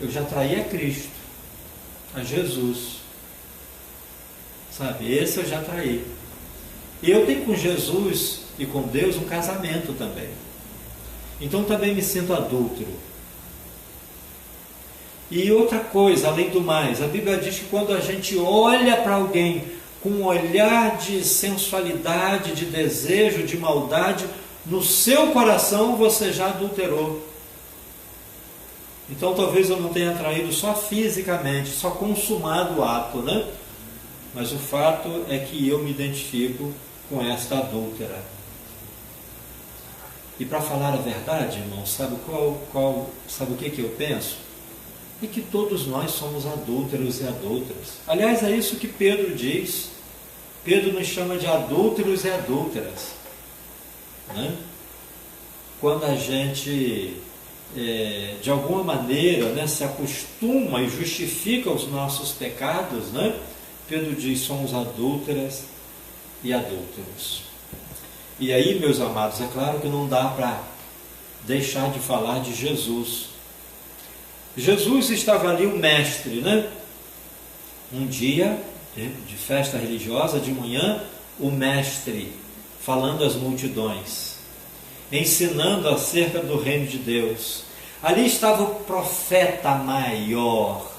Eu já traí a Cristo, a Jesus. Sabe, esse eu já traí. E eu tenho com Jesus e com Deus um casamento também. Então também me sinto adúltero. E outra coisa, além do mais, a Bíblia diz que quando a gente olha para alguém com um olhar de sensualidade, de desejo, de maldade, no seu coração você já adulterou. Então talvez eu não tenha traído só fisicamente, só consumado o ato, né? Mas o fato é que eu me identifico com esta adúltera. E para falar a verdade, irmão, sabe o que eu penso? é que todos nós somos adúlteros e adúlteras. Aliás, é isso que Pedro diz. Pedro nos chama de adúlteros e adúlteras, né? Quando a gente, de alguma maneira, né, se acostuma e justifica os nossos pecados, né? Pedro diz, somos adúlteras e adúlteros. E aí, meus amados, é claro que não dá para deixar de falar de Jesus. Jesus estava ali, o mestre, né? Um dia de festa religiosa, de manhã, o mestre falando às multidões, ensinando acerca do reino de Deus. Ali estava o profeta maior,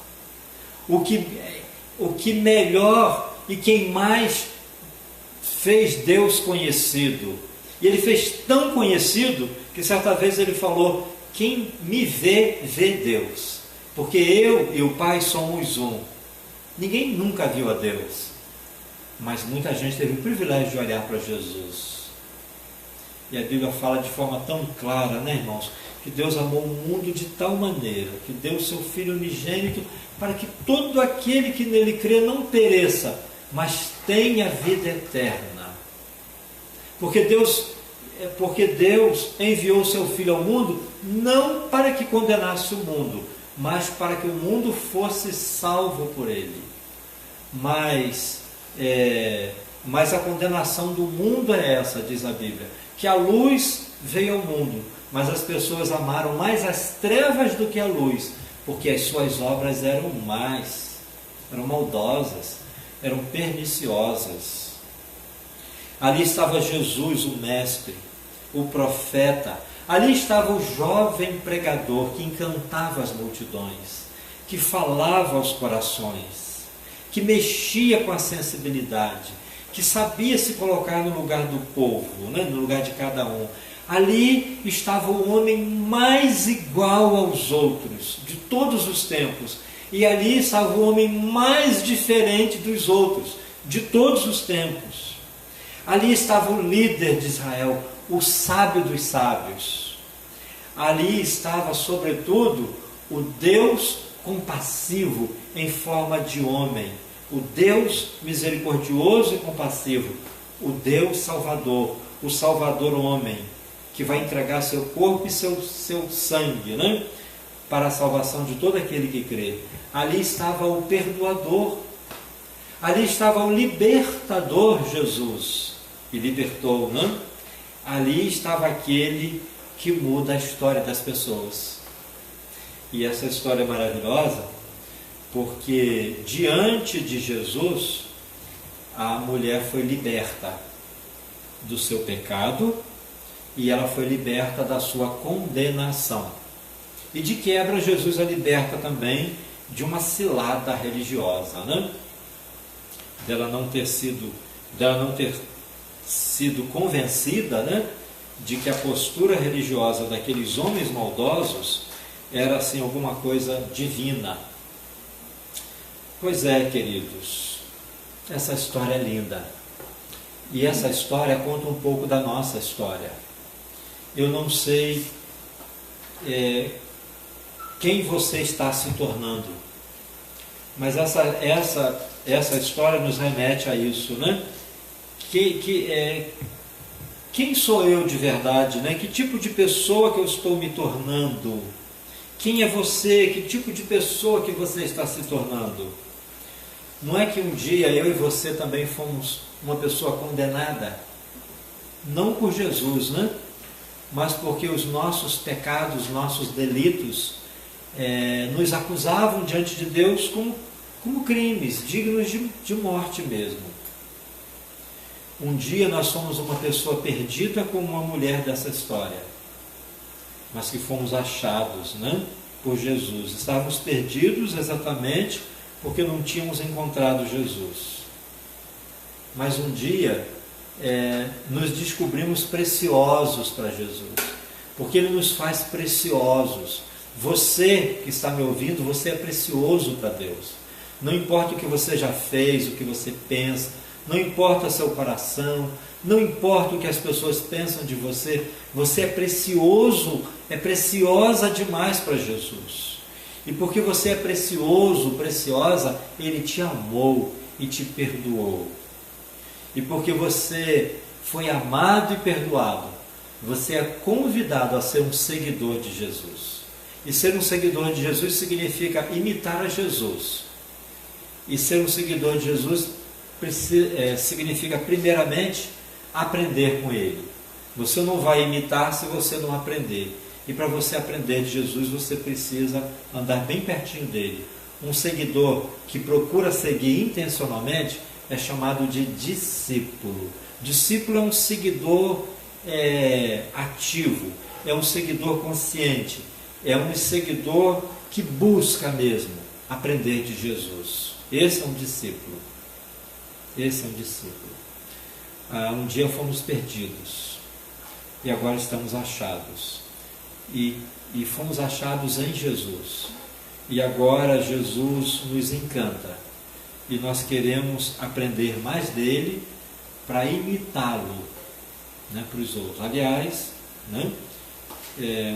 o que melhor e quem mais fez Deus conhecido. E ele fez tão conhecido que certa vez ele falou, quem me vê, vê Deus, porque eu e o Pai somos um. Ninguém nunca viu a Deus, mas muita gente teve o privilégio de olhar para Jesus. E a Bíblia fala de forma tão clara, né, irmãos, que Deus amou o mundo de tal maneira, que deu o seu Filho unigênito, para que todo aquele que nele crê não pereça, mas tenha vida eterna. Porque Deus enviou o seu Filho ao mundo, não para que condenasse o mundo, mas para que o mundo fosse salvo por ele. Mas a condenação do mundo é essa, diz a Bíblia, que a luz veio ao mundo, mas as pessoas amaram mais as trevas do que a luz, porque as suas obras eram maldosas, eram perniciosas. Ali estava Jesus, o mestre, o profeta. Ali estava o jovem pregador que encantava as multidões, que falava aos corações, que mexia com a sensibilidade, que sabia se colocar no lugar do povo, né? No lugar de cada um. Ali estava o homem mais igual aos outros, de todos os tempos. E ali estava o homem mais diferente dos outros, de todos os tempos. Ali estava o líder de Israel, o sábio dos sábios. Ali estava, sobretudo, o Deus compassivo em forma de homem, o Deus misericordioso e compassivo, o Deus Salvador, o Salvador homem, que vai entregar seu corpo e seu sangue, né, para a salvação de todo aquele que crê. Ali estava o perdoador, ali estava o libertador Jesus, que libertou, né? Ali estava aquele que muda a história das pessoas. E essa história é maravilhosa, porque diante de Jesus, a mulher foi liberta do seu pecado e ela foi liberta da sua condenação. E de quebra, Jesus a liberta também de uma cilada religiosa, né? Dela não ter sido convencida, né, de que a postura religiosa daqueles homens maldosos era assim alguma coisa divina. Pois é, queridos, essa história é linda. E essa história conta um pouco da nossa história. Eu não sei quem você está se tornando, mas essa história nos remete a isso, né? Quem sou eu de verdade, né? Que tipo de pessoa que eu estou me tornando? Quem é você? Que tipo de pessoa que você está se tornando? Não é que um dia eu e você também fomos uma pessoa condenada? Não por Jesus, né? Mas porque os nossos pecados, nossos delitos nos acusavam diante de Deus como crimes dignos de morte mesmo. Um dia nós somos uma pessoa perdida como uma mulher dessa história, mas que fomos achados, né, por Jesus. Estávamos perdidos exatamente porque não tínhamos encontrado Jesus. Mas um dia nos descobrimos preciosos para Jesus, porque Ele nos faz preciosos. Você que está me ouvindo, você é precioso para Deus. Não importa o que você já fez, o que você pensa, não importa seu coração, não importa o que as pessoas pensam de você, você é precioso, é preciosa demais para Jesus. E porque você é precioso, preciosa, Ele te amou e te perdoou. E porque você foi amado e perdoado, você é convidado a ser um seguidor de Jesus. E ser um seguidor de Jesus significa imitar a Jesus. E ser um seguidor de Jesus significa, primeiramente, aprender com Ele. Você não vai imitar se você não aprender. E para você aprender de Jesus, você precisa andar bem pertinho dele. Um seguidor que procura seguir intencionalmente é chamado de discípulo. Discípulo é um seguidor ativo, é um seguidor consciente, é um seguidor que busca mesmo aprender de Jesus. Esse é um discípulo. Esse é um discípulo. Um dia fomos perdidos e agora estamos achados. E fomos achados em Jesus. E agora Jesus nos encanta. E nós queremos aprender mais dele para imitá-lo, né, para os outros. Aliás, né,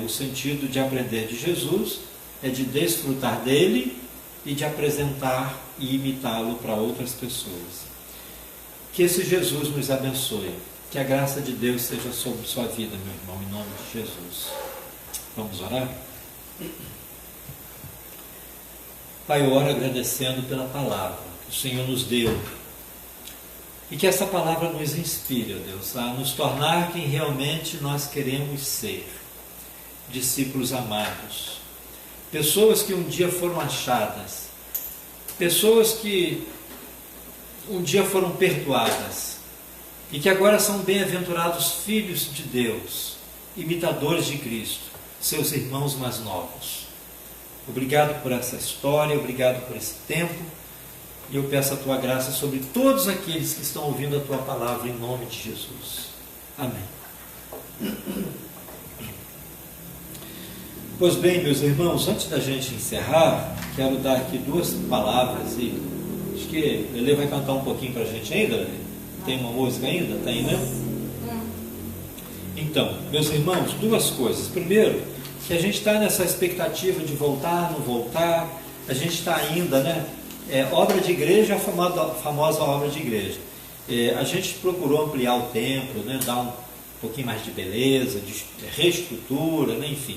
o sentido de aprender de Jesus é de desfrutar dele e de apresentar e imitá-lo para outras pessoas. Que esse Jesus nos abençoe. Que a graça de Deus seja sobre sua vida, meu irmão, em nome de Jesus. Vamos orar? Pai, eu oro agradecendo pela palavra que o Senhor nos deu. E que essa palavra nos inspire, ó Deus, a nos tornar quem realmente nós queremos ser. Discípulos amados. Pessoas que um dia foram achadas. Pessoas que um dia foram perdoadas. E que agora são bem-aventurados filhos de Deus, imitadores de Cristo, seus irmãos mais novos. Obrigado por essa história, obrigado por esse tempo, e eu peço a Tua graça sobre todos aqueles que estão ouvindo a Tua palavra, em nome de Jesus. Amém. Pois bem, meus irmãos, antes da gente encerrar, quero dar aqui duas palavras, e acho que ele vai cantar um pouquinho para a gente ainda. Tem uma música ainda? Tem, né? Então, meus irmãos, duas coisas. Primeiro, que a gente está nessa expectativa de voltar, não voltar. A gente está ainda, né? Obra de igreja, a famosa obra de igreja. A gente procurou ampliar o templo, né? Dar um pouquinho mais de beleza, de reestrutura, né? Enfim.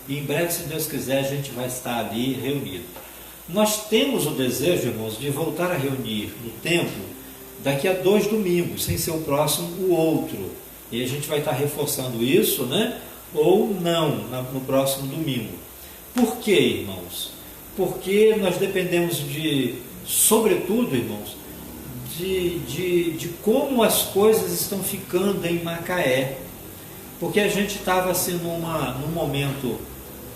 E em breve, se Deus quiser, a gente vai estar ali reunido. Nós temos o desejo, irmãos, de voltar a reunir no templo daqui a 2 domingos, sem ser o próximo, o outro. E a gente vai estar reforçando isso, né? Ou não, no próximo domingo. Por quê, irmãos? Porque nós dependemos sobretudo, irmãos, de como as coisas estão ficando em Macaé. Porque a gente estava assim num momento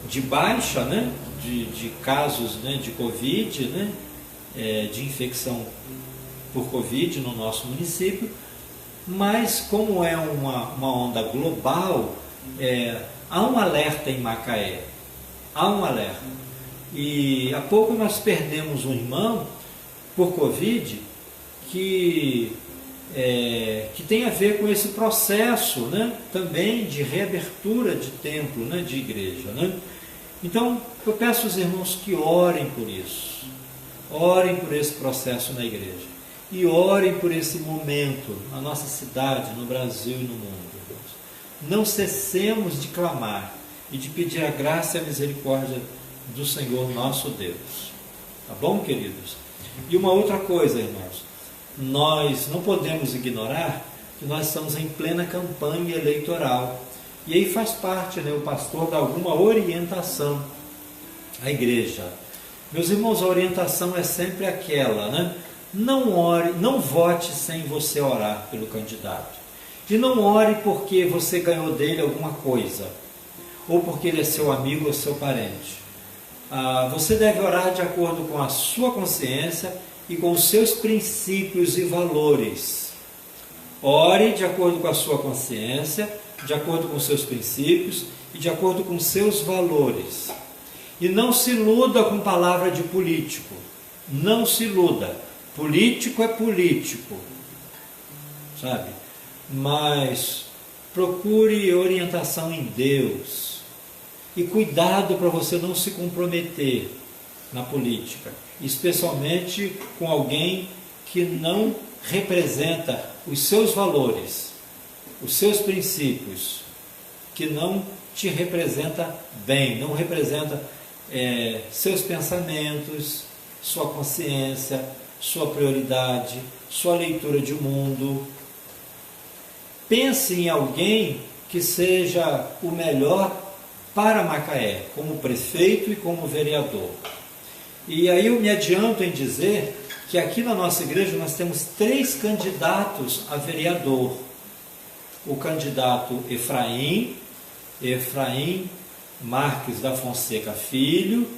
de baixa, né? De casos, né? De Covid, né? De infecção por Covid no nosso município, mas como é uma onda global, há um alerta em Macaé, há um alerta. E há pouco nós perdemos um irmão por Covid que tem a ver com esse processo, né, também de reabertura de templo, né, de igreja. Né? Então, eu peço aos irmãos que orem por isso, orem por esse processo na igreja. E orem por esse momento na nossa cidade, no Brasil e no mundo. Não cessemos de clamar e de pedir a graça e a misericórdia do Senhor nosso Deus. Tá bom, queridos? E uma outra coisa, irmãos. Nós não podemos ignorar que nós estamos em plena campanha eleitoral. E aí faz parte, né, o pastor dar alguma orientação à igreja. Meus irmãos, a orientação é sempre aquela, né? Não ore, não vote sem você orar pelo candidato. E não ore porque você ganhou dele alguma coisa, ou porque ele é seu amigo ou seu parente. Você deve orar de acordo com a sua consciência e com os seus princípios e valores. Ore de acordo com a sua consciência, de acordo com os seus princípios e de acordo com os seus valores. E não se iluda com palavra de político. Não se iluda. Político é político, sabe? Mas procure orientação em Deus. E cuidado para você não se comprometer na política, especialmente com alguém que não representa os seus valores, os seus princípios, que não te representa bem, não representa seus pensamentos, sua consciência, sua prioridade, sua leitura de mundo. Pense em alguém que seja o melhor para Macaé, como prefeito e como vereador. E aí eu me adianto em dizer que aqui na nossa igreja nós temos 3 candidatos a vereador. O candidato Efraim Marques da Fonseca Filho,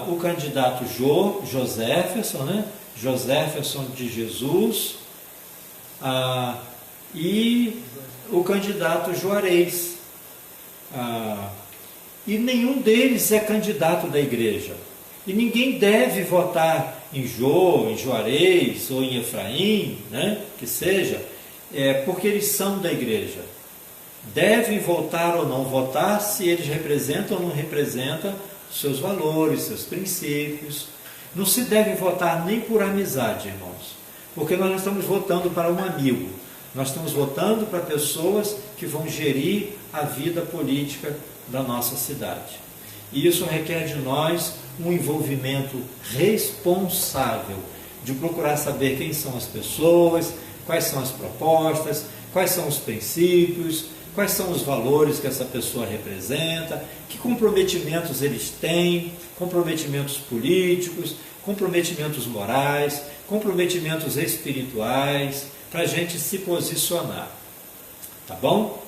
o candidato Joséferson, né? Joséferson de Jesus, e o candidato Juarez. E nenhum deles é candidato da igreja. E ninguém deve votar em Juarez ou em Efraim, né? Que seja, porque eles são da igreja. Devem votar ou não votar se eles representam ou não representam seus valores, seus princípios. Não se deve votar nem por amizade, irmãos, porque nós não estamos votando para um amigo, nós estamos votando para pessoas que vão gerir a vida política da nossa cidade. E isso requer de nós um envolvimento responsável, de procurar saber quem são as pessoas, quais são as propostas, quais são os princípios, quais são os valores que essa pessoa representa, que comprometimentos eles têm, comprometimentos políticos, comprometimentos morais, comprometimentos espirituais, para a gente se posicionar. Tá bom?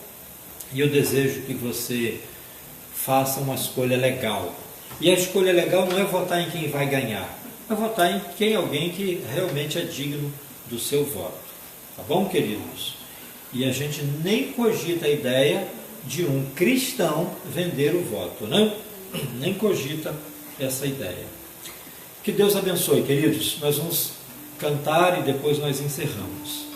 E eu desejo que você faça uma escolha legal. E a escolha legal não é votar em quem vai ganhar, é votar em alguém que realmente é digno do seu voto. Tá bom, queridos? E a gente nem cogita a ideia de um cristão vender o voto, né? Nem cogita essa ideia. Que Deus abençoe, queridos. Nós vamos cantar e depois nós encerramos.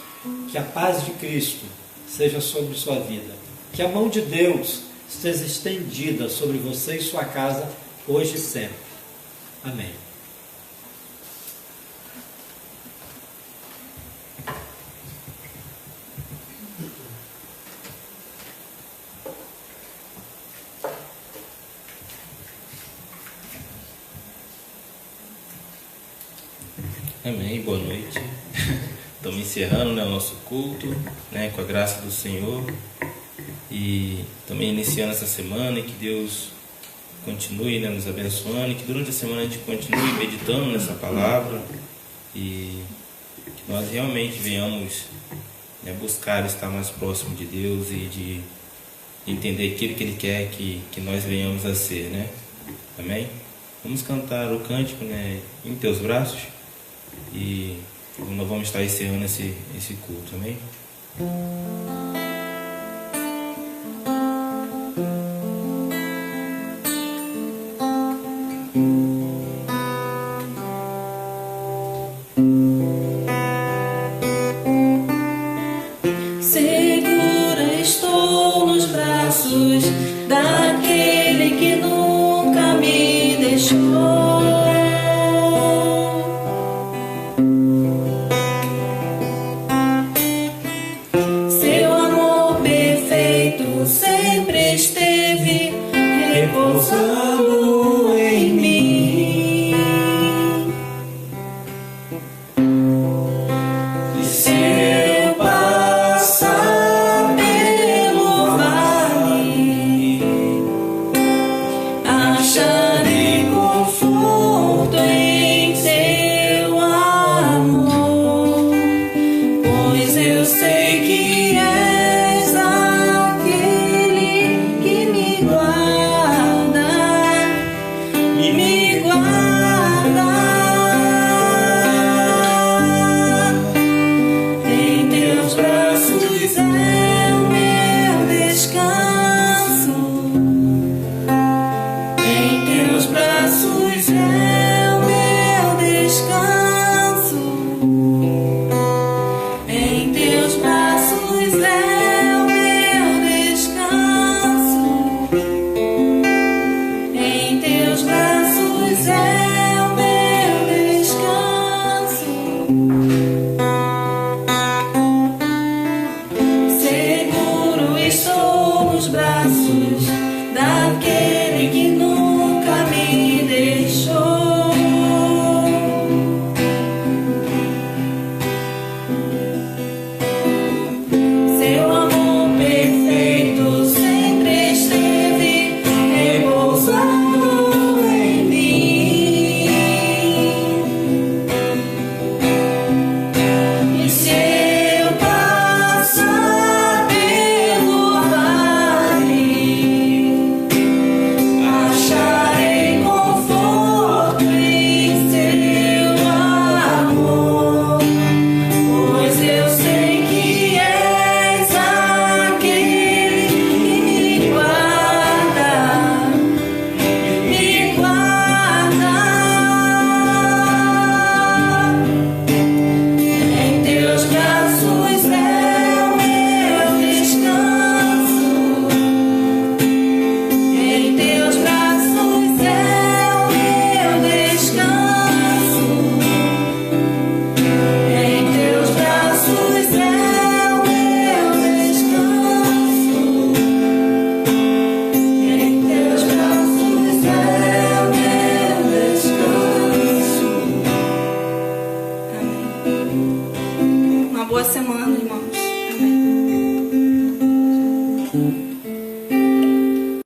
Que a paz de Cristo seja sobre sua vida. Que a mão de Deus esteja estendida sobre você e sua casa, hoje e sempre. Amém. Amém, boa noite. Estamos encerrando, né, o nosso culto, né, com a graça do Senhor, e também iniciando essa semana, e que Deus continue, né, nos abençoando, e que durante a semana a gente continue meditando nessa palavra, e que nós realmente venhamos, né, buscar estar mais próximo de Deus e de entender aquilo que Ele quer que nós venhamos a ser, né? Amém? Vamos cantar o cântico, né, Em Teus Braços, e nós vamos estar encerrando esse culto, amém? Segura estou nos braços daquele que nunca me deixou.